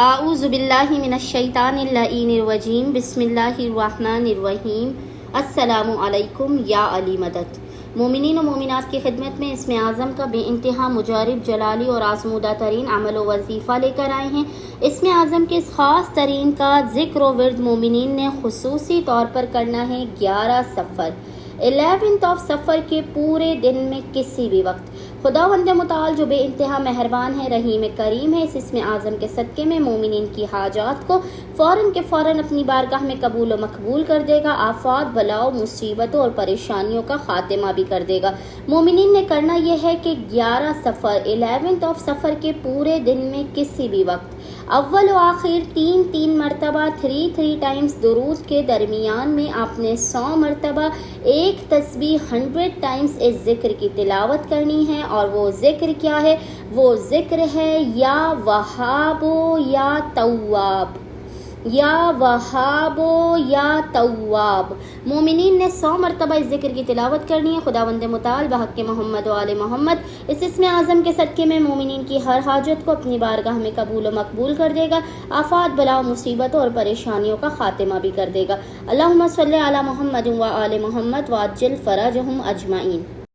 اعوذ باللہ من الشیطان اللعین الرجیم بسم اللہ الرحمن الرحیم السلام علیکم یا علی مدد۔ مومنین و مومنات کی خدمت میں اسم اعظم کا بے انتہا مجرب جلالی اور آزمودہ ترین عمل و وظیفہ لے کر آئے ہیں۔ اسم اعظم کے اس خاص ترین کا ذکر و ورد مومنین نے خصوصی طور پر کرنا ہے 11 صفر 11 صفر کے پورے دن میں کسی بھی وقت۔ خداوند متعال جو بے انتہا مہربان ہے، رحیم کریم ہے، اس اسم اعظم کے صدقے میں مومنین کی حاجات کو فوراً کے فوراً اپنی بارگاہ میں قبول و مقبول کر دے گا، آفات، بلاؤ، مصیبتوں اور پریشانیوں کا خاتمہ بھی کر دے گا۔ مومنین نے کرنا یہ ہے کہ 11 صفر 11 صفر کے پورے دن میں کسی بھی وقت اول و آخر 3 مرتبہ 3 ٹائمز درود کے درمیان میں آپ نے 100 مرتبہ ایک تسبیح 100 ٹائمز اس ذکر کی تلاوت کرنی ہے۔ اور وہ ذکر کیا ہے؟ وہ ذکر ہے یا وہاب یا تواب، یا وہاب یا تواب۔ مومنین نے 100 مرتبہ اس ذکر کی تلاوت کرنی ہے۔ خداوند متعال بحق محمد و آل محمد اس اسم اعظم کے صدقے میں مومنین کی ہر حاجت کو اپنی بارگاہ میں قبول و مقبول کر دے گا، آفات، بلاؤ، مصیبتوں اور پریشانیوں کا خاتمہ بھی کر دے گا۔ اللہم صلی علی محمد و آل محمد وعجل فرجہم اجمعین۔